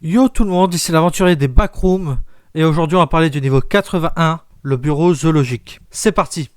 Yo tout le monde, ici l'aventurier des Backrooms, et aujourd'hui on va parler du niveau 81, le bureau zoologique. C'est parti.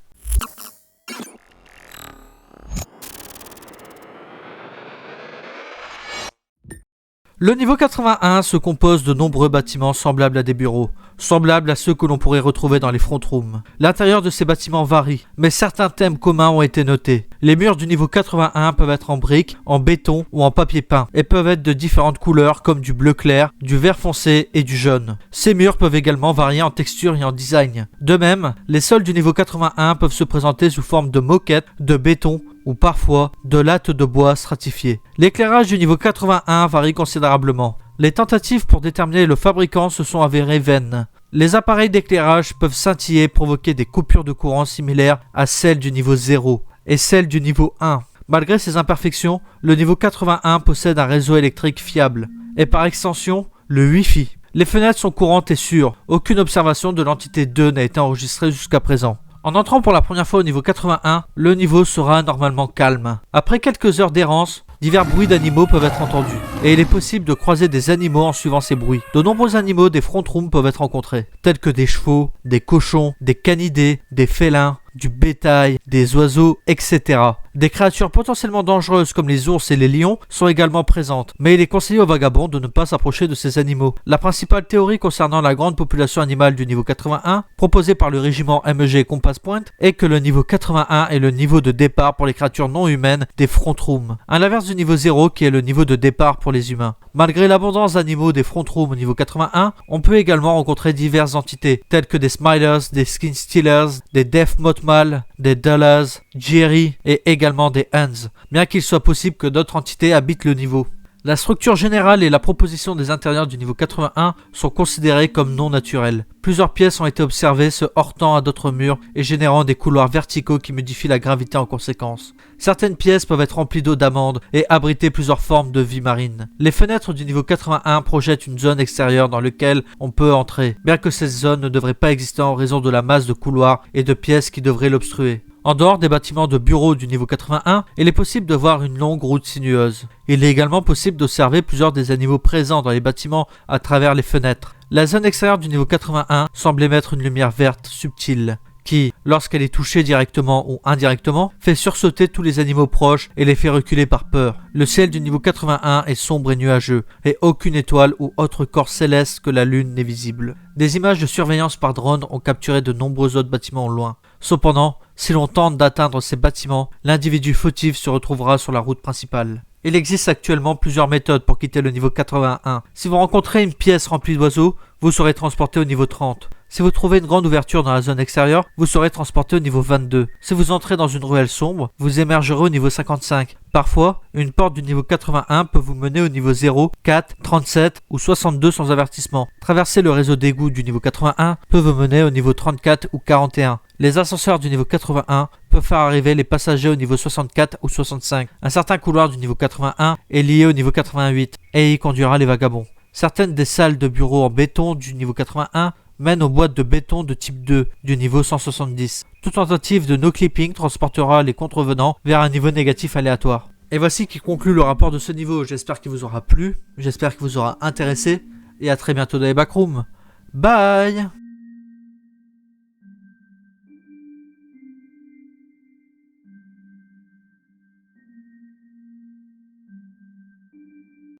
Le niveau 81 se compose de nombreux bâtiments semblables à des bureaux, semblables à ceux que l'on pourrait retrouver dans les front rooms. L'intérieur de ces bâtiments varie, mais certains thèmes communs ont été notés. Les murs du niveau 81 peuvent être en briques, en béton ou en papier peint, et peuvent être de différentes couleurs comme du bleu clair, du vert foncé et du jaune. Ces murs peuvent également varier en texture et en design. De même, les sols du niveau 81 peuvent se présenter sous forme de moquettes, de béton, ou parfois de lattes de bois stratifiées. L'éclairage du niveau 81 varie considérablement. Les tentatives pour déterminer le fabricant se sont avérées vaines. Les appareils d'éclairage peuvent scintiller et provoquer des coupures de courant similaires à celles du niveau 0 et celles du niveau 1. Malgré ces imperfections, le niveau 81 possède un réseau électrique fiable et par extension, le Wi-Fi. Les fenêtres sont courantes et sûres. Aucune observation de l'entité 2 n'a été enregistrée jusqu'à présent. En entrant pour la première fois au niveau 81, le niveau sera normalement calme. Après quelques heures d'errance, divers bruits d'animaux peuvent être entendus, et il est possible de croiser des animaux en suivant ces bruits. De nombreux animaux des front rooms peuvent être rencontrés, tels que des chevaux, des cochons, des canidés, des félins, du bétail, des oiseaux, etc. Des créatures potentiellement dangereuses comme les ours et les lions sont également présentes, mais il est conseillé aux vagabonds de ne pas s'approcher de ces animaux. La principale théorie concernant la grande population animale du niveau 81, proposée par le régiment MEG Compass Point, est que le niveau 81 est le niveau de départ pour les créatures non humaines des front rooms, à l'inverse du niveau 0 qui est le niveau de départ pour les humains. Malgré l'abondance d'animaux des front rooms au niveau 81, on peut également rencontrer diverses entités, telles que des Smilers, des Skin Stealers, des Death Motmal, des Dullas, Jerry et également des Hands, bien qu'il soit possible que d'autres entités habitent le niveau. La structure générale et la proposition des intérieurs du niveau 81 sont considérées comme non naturelles. Plusieurs pièces ont été observées se heurtant à d'autres murs et générant des couloirs verticaux qui modifient la gravité en conséquence. Certaines pièces peuvent être remplies d'eau d'amande et abriter plusieurs formes de vie marine. Les fenêtres du niveau 81 projettent une zone extérieure dans laquelle on peut entrer, bien que cette zone ne devrait pas exister en raison de la masse de couloirs et de pièces qui devraient l'obstruer. En dehors des bâtiments de bureaux du niveau 81, il est possible de voir une longue route sinueuse. Il est également possible d'observer plusieurs des animaux présents dans les bâtiments à travers les fenêtres. La zone extérieure du niveau 81 semble émettre une lumière verte subtile qui, lorsqu'elle est touchée directement ou indirectement, fait sursauter tous les animaux proches et les fait reculer par peur. Le ciel du niveau 81 est sombre et nuageux, et aucune étoile ou autre corps céleste que la lune n'est visible. Des images de surveillance par drone ont capturé de nombreux autres bâtiments au loin. Cependant, si l'on tente d'atteindre ces bâtiments, l'individu fautif se retrouvera sur la route principale. Il existe actuellement plusieurs méthodes pour quitter le niveau 81. Si vous rencontrez une pièce remplie d'oiseaux, vous serez transporté au niveau 30. Si vous trouvez une grande ouverture dans la zone extérieure, vous serez transporté au niveau 22. Si vous entrez dans une ruelle sombre, vous émergerez au niveau 55. Parfois, une porte du niveau 81 peut vous mener au niveau 0, 4, 37 ou 62 sans avertissement. Traverser le réseau d'égout du niveau 81 peut vous mener au niveau 34 ou 41. Les ascenseurs du niveau 81 peuvent faire arriver les passagers au niveau 64 ou 65. Un certain couloir du niveau 81 est lié au niveau 88 et y conduira les vagabonds. Certaines des salles de bureaux en béton du niveau 81 mènent aux boîtes de béton de type 2 du niveau 170. Toute tentative de no-clipping transportera les contrevenants vers un niveau négatif aléatoire. Et voici qui conclut le rapport de ce niveau. J'espère qu'il vous aura plu, j'espère qu'il vous aura intéressé, et à très bientôt dans les backrooms. Bye!